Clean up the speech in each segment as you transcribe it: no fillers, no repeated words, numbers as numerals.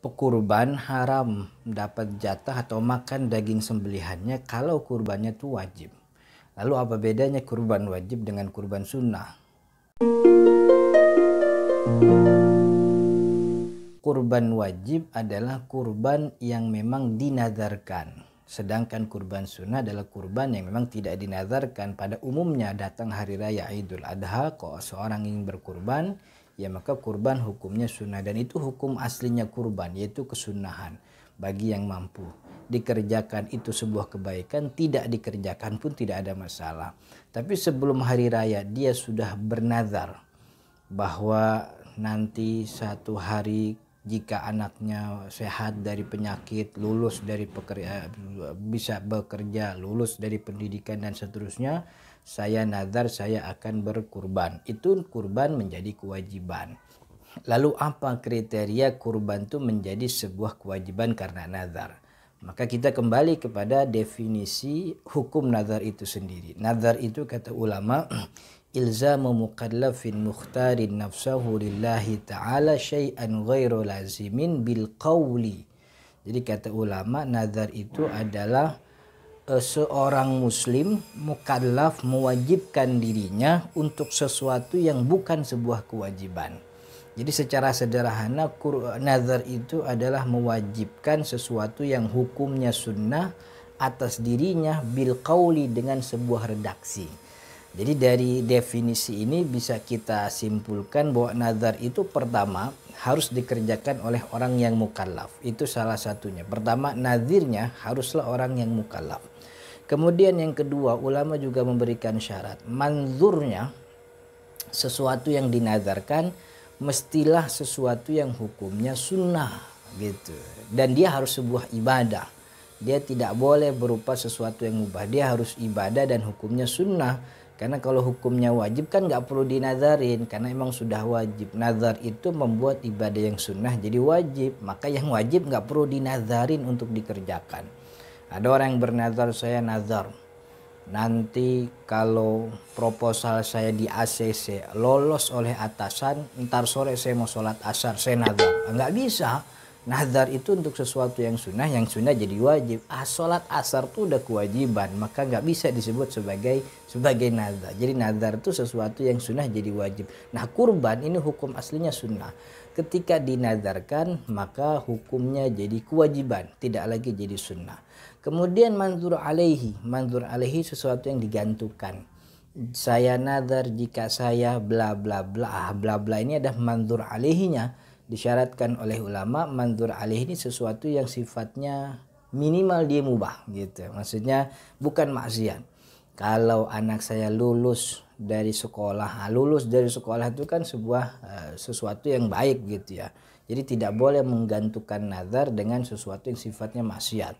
Pekurban haram dapat jatah atau makan daging sembelihannya kalau kurbannya itu wajib. Lalu apa bedanya kurban wajib dengan kurban sunnah? Kurban wajib adalah kurban yang memang dinazarkan. Sedangkan kurban sunnah adalah kurban yang memang tidak dinazarkan. Pada umumnya datang hari raya Idul Adha, kalau seorang ingin berkurban, ya maka kurban hukumnya sunnah. Dan itu hukum aslinya kurban, yaitu kesunahan bagi yang mampu. Dikerjakan itu sebuah kebaikan, tidak dikerjakan pun tidak ada masalah. Tapi sebelum hari raya dia sudah bernazar bahwa nanti satu hari jika anaknya sehat dari penyakit, lulus dari pekerja, bisa bekerja, lulus dari pendidikan dan seterusnya, saya nazar saya akan berkurban. Itu kurban menjadi kewajiban. Lalu apa kriteria kurban itu menjadi sebuah kewajiban karena nazar? Maka kita kembali kepada definisi hukum nazar itu sendiri. Nazar itu kata ulama ilzamu mukallafin mukhtarin nafsahu lillahi ta'ala syai'an ghairu lazimin bil qawli. Jadi kata ulama nazar itu adalah seorang muslim mukallaf mewajibkan dirinya untuk sesuatu yang bukan sebuah kewajiban. Jadi secara sederhana nazar itu adalah mewajibkan sesuatu yang hukumnya sunnah atas dirinya bil qawli dengan sebuah redaksi. Jadi dari definisi ini bisa kita simpulkan bahwa nazar itu pertama harus dikerjakan oleh orang yang mukallaf. Itu salah satunya. Pertama, nazirnya haruslah orang yang mukallaf. Kemudian yang kedua, ulama juga memberikan syarat. Manzurnya, sesuatu yang dinazarkan, mestilah sesuatu yang hukumnya sunnah gitu. Dan dia harus sebuah ibadah. Dia tidak boleh berupa sesuatu yang mubah. Dia harus ibadah dan hukumnya sunnah. Karena kalau hukumnya wajib kan nggak perlu dinazarin karena emang sudah wajib. Nazar itu membuat ibadah yang sunnah jadi wajib. Maka yang wajib nggak perlu dinazarin untuk dikerjakan. Ada orang yang bernazar, saya nazar nanti kalau proposal saya di ACC lolos oleh atasan, ntar sore saya mau sholat asar, saya nazar. Nggak bisa. Nazar itu untuk sesuatu yang sunnah jadi wajib. Sholat asar itu udah kewajiban, maka nggak bisa disebut sebagai nazar. Jadi nazar itu sesuatu yang sunnah jadi wajib. Nah kurban ini hukum aslinya sunnah. Ketika dinazarkan maka hukumnya jadi kewajiban, tidak lagi jadi sunnah. Kemudian manzur alaihi sesuatu yang digantungkan. Saya nazar jika saya bla bla bla. Bla bla ini adalah manzur alaihinya. Disyaratkan oleh ulama manzur alaih ini sesuatu yang sifatnya minimal dia mubah gitu. Maksudnya bukan maksiat. Kalau anak saya lulus dari sekolah itu kan sebuah sesuatu yang baik gitu ya. Jadi tidak boleh menggantungkan nazar dengan sesuatu yang sifatnya maksiat.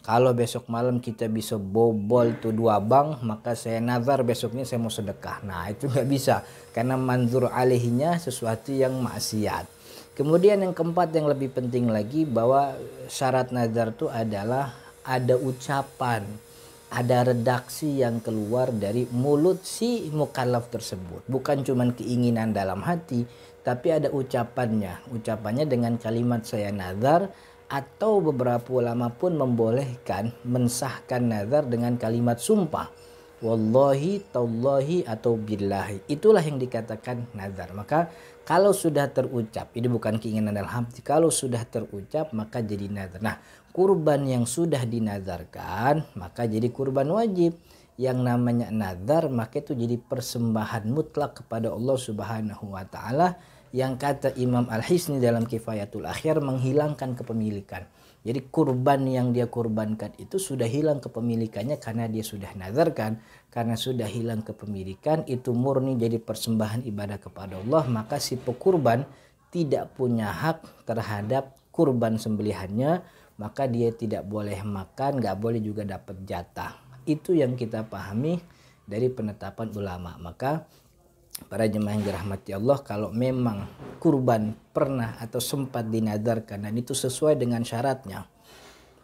Kalau besok malam kita bisa bobol tuh 2 bank, maka saya nazar besoknya saya mau sedekah. Nah itu nggak bisa karena manzur alaihinya sesuatu yang maksiat. Kemudian yang keempat yang lebih penting lagi bahwa syarat nazar itu adalah ada ucapan, ada redaksi yang keluar dari mulut si mukallaf tersebut. Bukan cuma keinginan dalam hati, tapi ada ucapannya. Ucapannya dengan kalimat saya nazar, atau beberapa ulama pun membolehkan mensahkan nazar dengan kalimat sumpah. Wallahi, tallahi, atau billahi. Itulah yang dikatakan nazar. Maka kalau sudah terucap, ini bukan keinginan dalam hati. Kalau sudah terucap maka jadi nazar. Nah, kurban yang sudah dinazarkan maka jadi kurban wajib. Yang namanya nazar maka itu jadi persembahan mutlak kepada Allah Subhanahu wa taala, yang kata Imam Al-Hisni dalam Kifayatul Akhyar menghilangkan kepemilikan. Jadi kurban yang dia kurbankan itu sudah hilang kepemilikannya karena dia sudah nazarkan. Karena sudah hilang kepemilikan, itu murni jadi persembahan ibadah kepada Allah. Maka si pekurban tidak punya hak terhadap kurban sembelihannya. Maka dia tidak boleh makan, gak boleh juga dapat jatah. Itu yang kita pahami dari penetapan ulama. Maka para jemaah yang dirahmati Allah, kalau memang kurban pernah atau sempat dinazarkan dan itu sesuai dengan syaratnya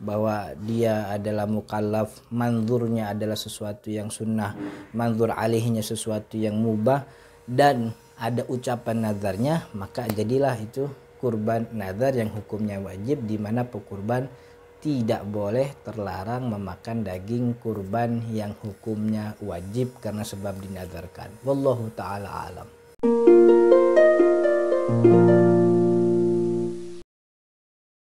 bahwa dia adalah mukallaf, manzurnya adalah sesuatu yang sunnah, manzur alaihinya sesuatu yang mubah, dan ada ucapan nazarnya, maka jadilah itu kurban nazar yang hukumnya wajib, di mana pekurban tidak boleh terlarang memakan daging kurban yang hukumnya wajib karena sebab dinazarkan. Wallahu taala alam.